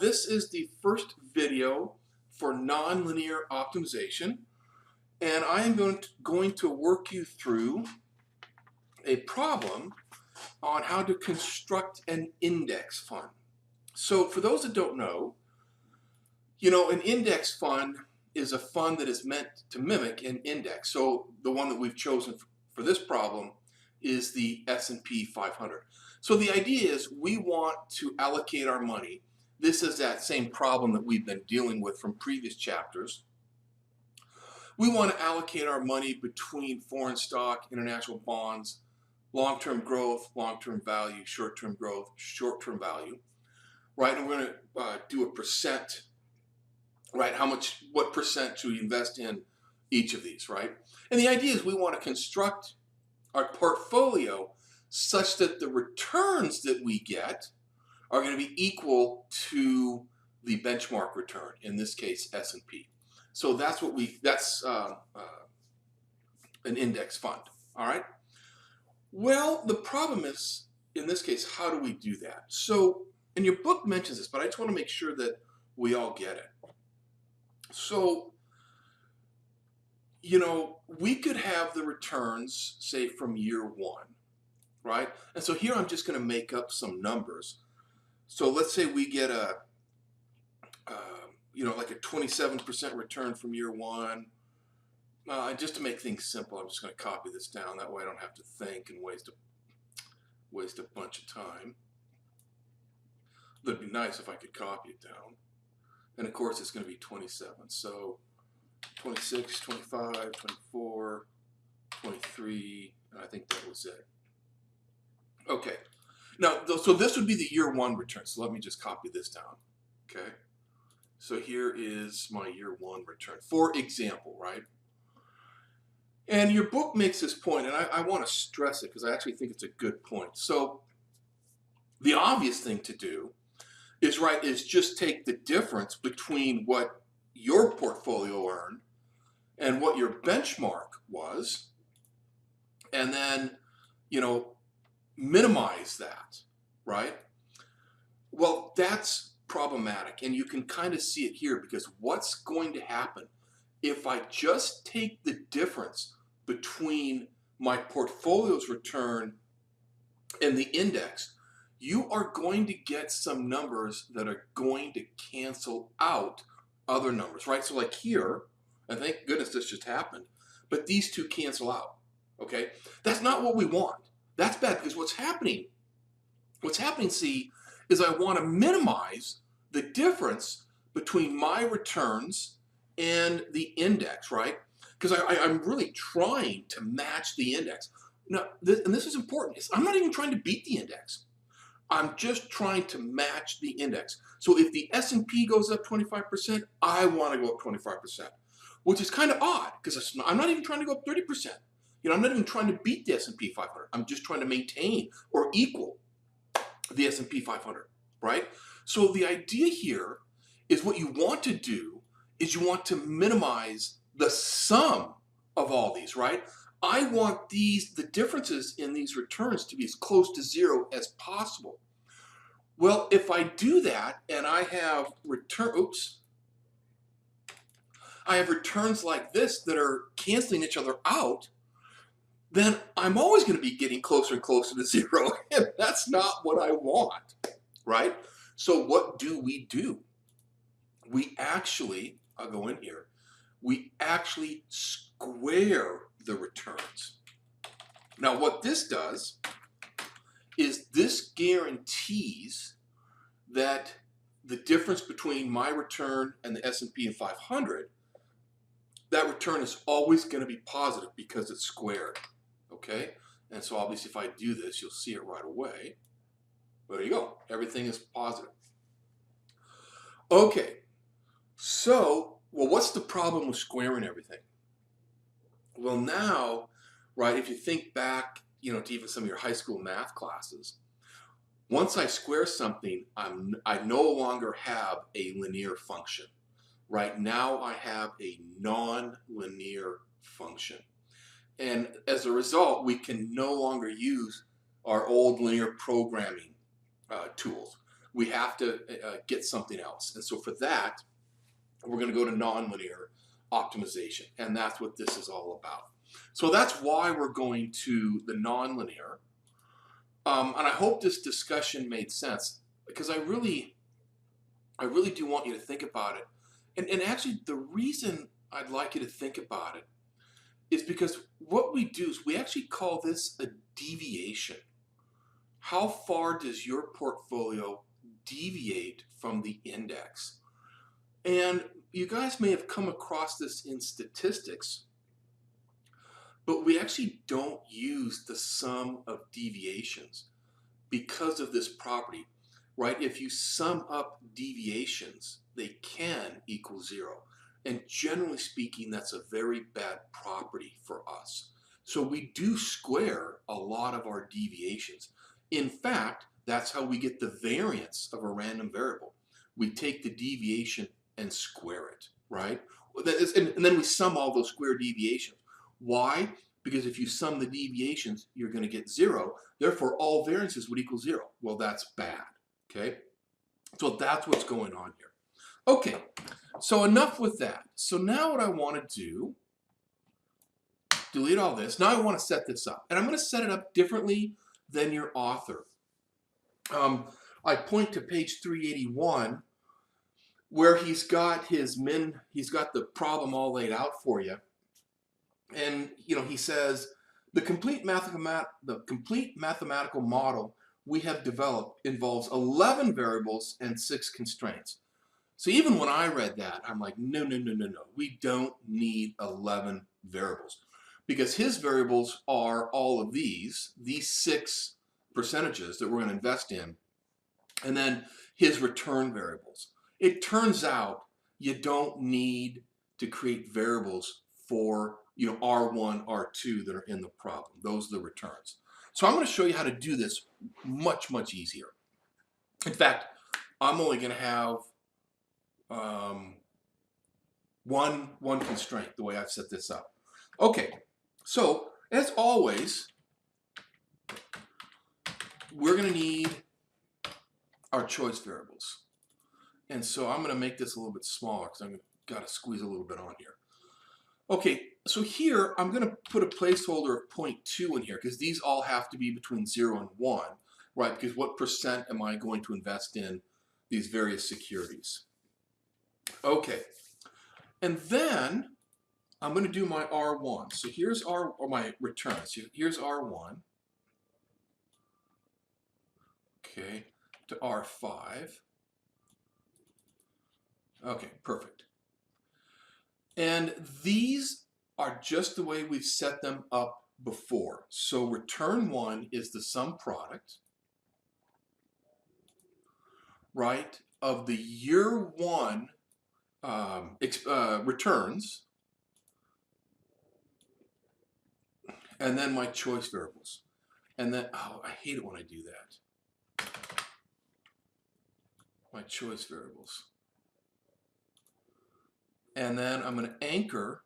This is the first video for nonlinear optimization, and I am going to work you through a problem on how to construct an index fund. So for those that don't know, an index fund is a fund that is meant to mimic an index. So the one that we've chosen for this problem is the S&P 500. So the idea is we want to allocate our money. This is that same problem that we've been dealing with from previous chapters. We want to allocate our money between foreign stock, international bonds, long-term growth, long-term value, short-term growth, short-term value, right? And we're going to do a percent, right? What percent should we invest in each of these, right? And the idea is we want to construct our portfolio such that the returns that we get are going to be equal to the benchmark return, in this case S&P. So that's an index fund. All right. Well, the problem is, in this case, how do we do that? So, and your book mentions this, but I just want to make sure that we all get it. So, we could have the returns, say, from year one, right? And so here I'm just going to make up some numbers. So let's say we get like a 27% return from year one. Just to make things simple, I'm just going to copy this down. That way I don't have to think and waste a bunch of time. It'd be nice if I could copy it down. And of course it's going to be 27. So 26, 25, 24, 23, and I think that was it. Okay. Now, so this would be the year one return. So let me just copy this down. Okay. So here is my year one return, for example, right? And your book makes this point, and I want to stress it because I actually think it's a good point. So the obvious thing to do is just take the difference between what your portfolio earned and what your benchmark was, and then, minimize that, right? Well, that's problematic, and you can kind of see it here, because what's going to happen if I just take the difference between my portfolio's return and the index, you are going to get some numbers that are going to cancel out other numbers, right? So like here, and thank goodness this just happened, but these two cancel out, okay? That's not what we want. That's bad, because what's happening, see, is I want to minimize the difference between my returns and the index, right? Because I'm really trying to match the index. Now, and this is important. I'm not even trying to beat the index. I'm just trying to match the index. So if the S&P goes up 25%, I want to go up 25%, which is kind of odd, because I'm not even trying to go up 30%. I'm not even trying to beat the S&P 500. I'm just trying to maintain or equal the S&P 500, right? So the idea here is what you want to do is you want to minimize the sum of all these, right? I want the differences in these returns to be as close to zero as possible. Well, if I do that and I have returns like this that are canceling each other out, then I'm always going to be getting closer and closer to zero, and that's not what I want, right? So what do? We actually, I'll go in here, we actually square the returns. Now what this does is this guarantees that the difference between my return and the S&P 500, that return is always going to be positive because it's squared. Okay, and so obviously if I do this, you'll see it right away. There you go. Everything is positive. Okay, so, well, what's the problem with squaring everything? Well, now, right, if you think back, to even some of your high school math classes, once I square something, I no longer have a linear function. Right now I have a non-linear function. And as a result, we can no longer use our old linear programming tools. we have to get something else. And so for that, we're going to go to nonlinear optimization. And that's what this is all about. So that's why we're going to the nonlinear. And I hope this discussion made sense, because I really do want you to think about it. And actually, the reason I'd like you to think about it is because what we do is we actually call this a deviation. How far does your portfolio deviate from the index? And you guys may have come across this in statistics, but we actually don't use the sum of deviations because of this property, right? If you sum up deviations, they can equal 0. And generally speaking, that's a very bad property for us. So we do square a lot of our deviations. In fact, that's how we get the variance of a random variable. We take the deviation and square it, right? And then we sum all those square deviations. Why? Because if you sum the deviations, you're going to get 0. Therefore, all variances would equal 0. Well, that's bad, okay? So that's what's going on here. Okay, so enough with that. So now what I want to do, delete all this. Now I want to set this up. And I'm going to set it up differently than your author. I point to page 381 where he's got the problem all laid out for you. And he says, the complete mathematical model we have developed involves 11 variables and 6 constraints. So even when I read that, I'm like, no. We don't need 11 variables, because his variables are all of these 6 percentages that we're going to invest in, and then his return variables. It turns out you don't need to create variables for R1, R2 that are in the problem. Those are the returns. So I'm going to show you how to do this much, much easier. In fact, I'm only going to have one constraint the way I've set this up. Okay, so as always, we're going to need our choice variables. And so I'm going to make this a little bit smaller because I've got to squeeze a little bit on here. Okay, so here I'm going to put a placeholder of 0.2 in here because these all have to be between 0 and 1, right? Because what percent am I going to invest in these various securities? Okay, and then I'm going to do my R1. So here's my returns. Here's R1. Okay, to R5. Okay, perfect. And these are just the way we've set them up before. So return 1 is the sum product, right, of the year 1 returns, and then my choice variables. And then, oh, I hate it when I do that. My choice variables. And then I'm going to anchor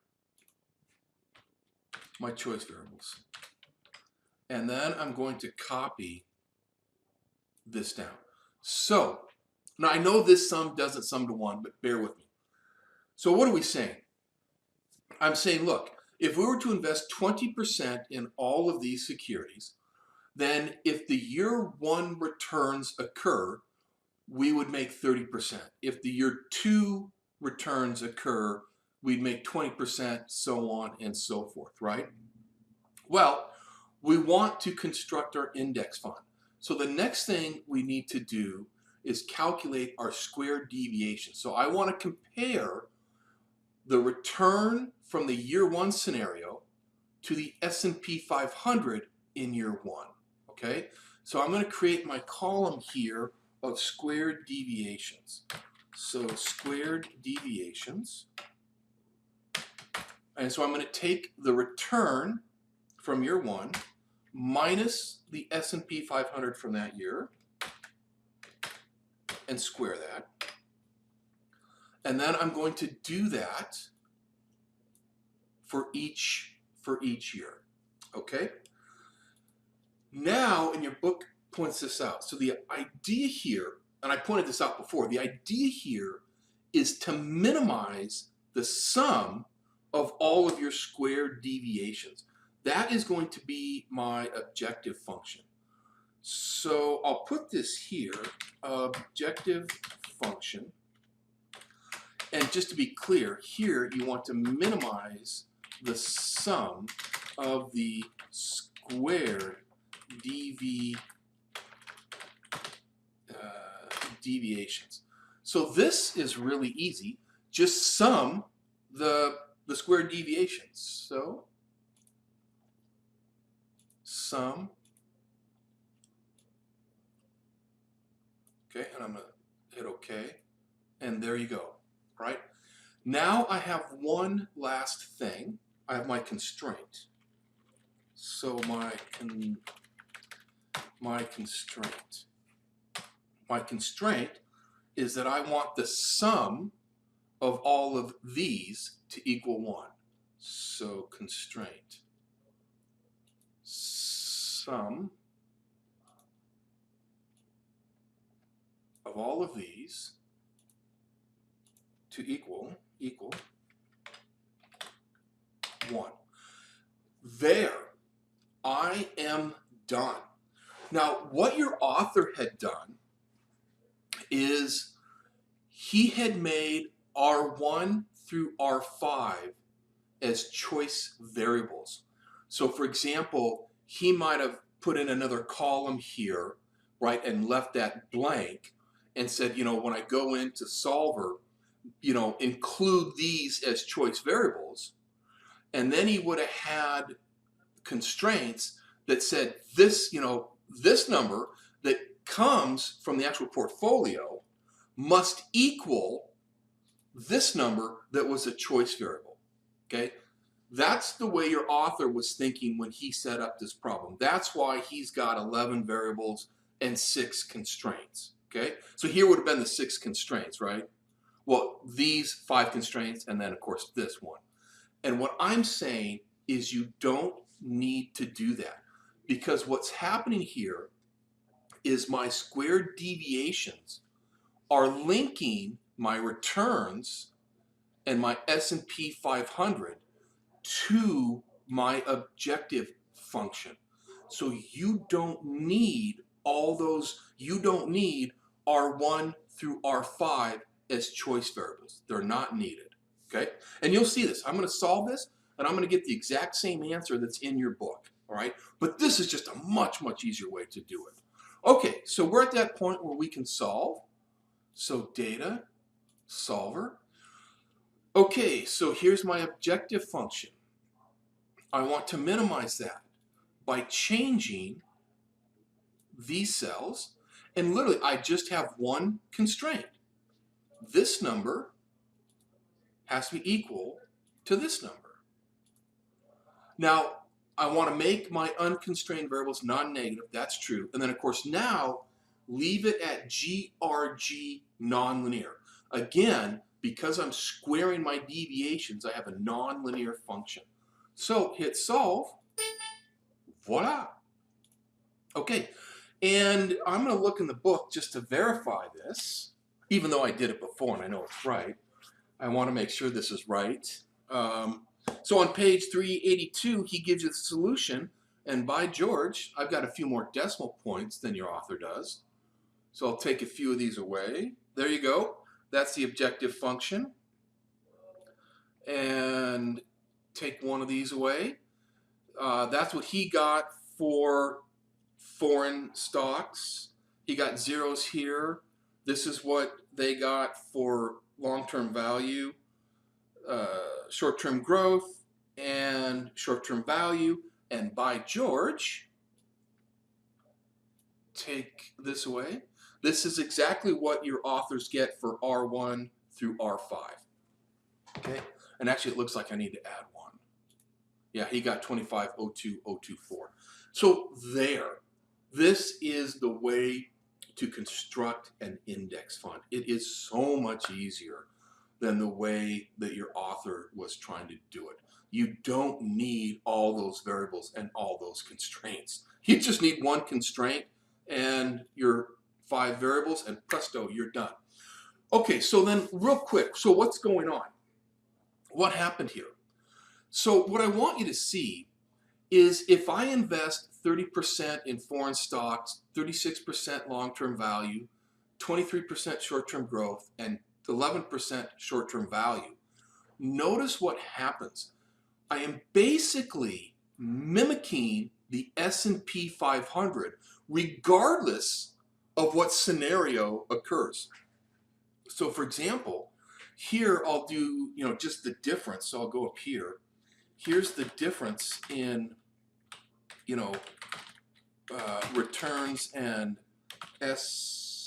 my choice variables. And then I'm going to copy this down. So, now I know this sum doesn't sum to 1, but bear with me. So what are we saying? I'm saying, look, if we were to invest 20% in all of these securities, then if the year 1 returns occur, we would make 30%. If the year 2 returns occur, we'd make 20%, so on and so forth, right? Well, we want to construct our index fund. So the next thing we need to do is calculate our squared deviation. So I want to compare the return from the year 1 scenario to the S&P 500 in year 1, okay? So I'm going to create my column here of squared deviations. So squared deviations. And so I'm going to take the return from year 1 minus the S&P 500 from that year and square that. And then I'm going to do that for each year. Okay? Now, and your book points this out. So the idea here and I pointed this out before, the idea here is to minimize the sum of all of your squared deviations. That is going to be my objective function. So I'll put this here, objective function. And just to be clear, here you want to minimize the sum of the squared deviations. So this is really easy. Just sum the squared deviations. So sum. Okay, and I'm going to hit OK. And there you go. Right? Now I have one last thing. I have my constraint. So my constraint is that I want the sum of all of these to equal 1. So constraint sum of all of these to equal 1. There, I am done. Now, what your author had done is he had made R1 through R5 as choice variables. So for example, he might have put in another column here, right, and left that blank and said, you know, when I go into Solver, you know, include these as choice variables. And then he would have had constraints that said this, you know, this number that comes from the actual portfolio must equal this number that was a choice variable. Okay, that's the way your author was thinking when he set up this problem. That's why he's got 11 variables and 6 constraints. Okay, so here would have been the 6 constraints, right? Well, these 5 constraints, and then of course this one. And what I'm saying is you don't need to do that, because what's happening here is my squared deviations are linking my returns and my S&P 500 to my objective function. So you don't need all those, you don't need R1 through R5 as choice variables. They're not needed, okay? And you'll see this. I'm going to solve this, and I'm going to get the exact same answer that's in your book, all right? But this is just a much, much easier way to do it. Okay, so we're at that point where we can solve. So data, solver. Okay, so here's my objective function. I want to minimize that by changing these cells, and literally I just have one constraint. This number has to be equal to this number. Now, I want to make my unconstrained variables non-negative. That's true. And then, of course, now leave it at GRG nonlinear. Again, because I'm squaring my deviations, I have a nonlinear function. So hit solve. Voila. Okay, and I'm going to look in the book just to verify this, even though I did it before and I know it's right. I want to make sure this is right. So on page 382, he gives you the solution, and by George, I've got a few more decimal points than your author does. So I'll take a few of these away. There you go. That's the objective function. And take one of these away. That's what he got for foreign stocks. He got zeros here. This is what they got for long-term value, short-term growth, and short-term value. And by George, take this away. This is exactly what your authors get for R1 through R5. Okay, and actually it looks like I need to add one. Yeah, he got 2502024. So there, this is the way to construct an index fund. It is so much easier than the way that your author was trying to do it. You don't need all those variables and all those constraints. You just need one constraint and your 5 variables, and presto, you're done. Okay, so then real quick, so what's going on? What happened here? So what I want you to see is if I invest 30% in foreign stocks, 36% long-term value, 23% short-term growth, and 11% short-term value, notice what happens. I am basically mimicking the S&P 500 regardless of what scenario occurs. So for example, here I'll do, just the difference. So I'll go up here. Here's the difference in, returns and S&P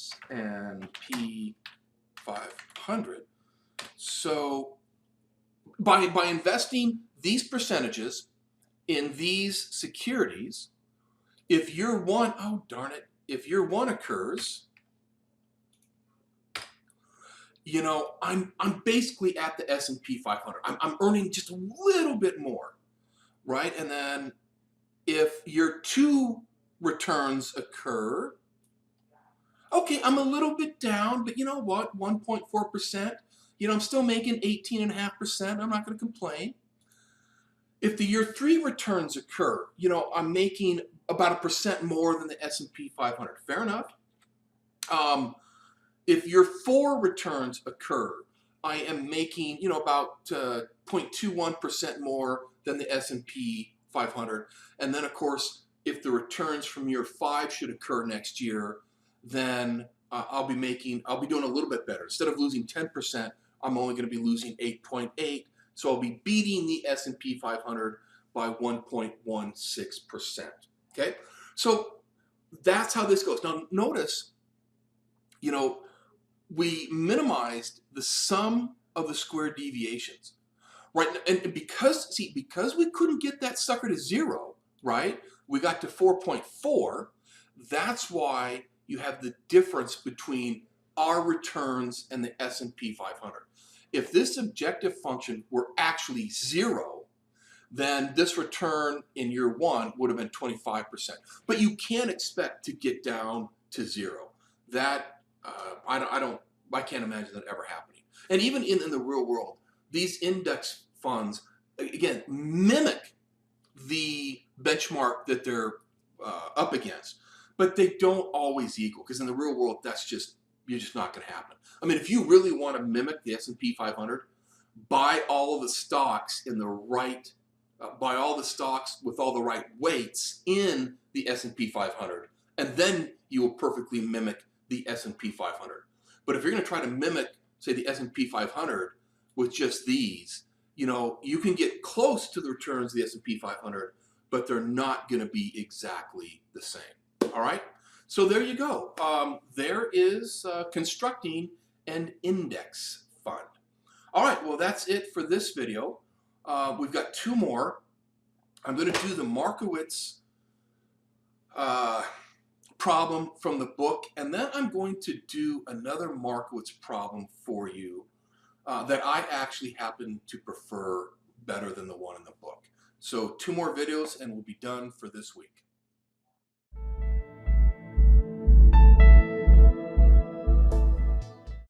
500. So by investing these percentages in these securities, if year one, oh darn it, if year one occurs, I'm basically at the S&P 500. I'm earning just a little bit more, right? And then if year two returns occur, okay, I'm a little bit down, but you know what? 1.4%. I'm still making 18.5%. I'm not going to complain. If the year three returns occur, I'm making about 1% more than the S&P 500. Fair enough. If year four returns occur, I am making, about 0.21% more than the S&P 500. And then, of course, if the returns from year five should occur next year, then I'll be doing a little bit better. Instead of losing 10%, I'm only going to be losing 8.8. So I'll be beating the S&P 500 by 1.16%. Okay, so that's how this goes. Now notice, we minimized the sum of the square deviations, right? And because we couldn't get that sucker to 0, right? We got to 4.4. That's why you have the difference between our returns and the S&P 500. If this objective function were actually 0, then this return in year one would have been 25%. But you can't expect to get down to 0. That I can't imagine that ever happening. And even in the real world, these index funds, again, mimic the benchmark that they're up against, but they don't always equal, because in the real world, you're just not going to happen. I mean, if you really want to mimic the S&P 500, buy all of the stocks in the right, buy all the stocks with all the right weights in the S&P 500, and then you will perfectly mimic the S&P 500. But if you're going to try to mimic, say, the S&P 500 with just these, you can get close to the returns of the S&P 500, but they're not going to be exactly the same. All right? So there you go. There is constructing an index fund. All right, well, that's it for this video. We've got 2 more. I'm going to do the Markowitz problem from the book, and then I'm going to do another Markowitz problem for you that I actually happen to prefer better than the one in the book. So 2 more videos and we'll be done for this week.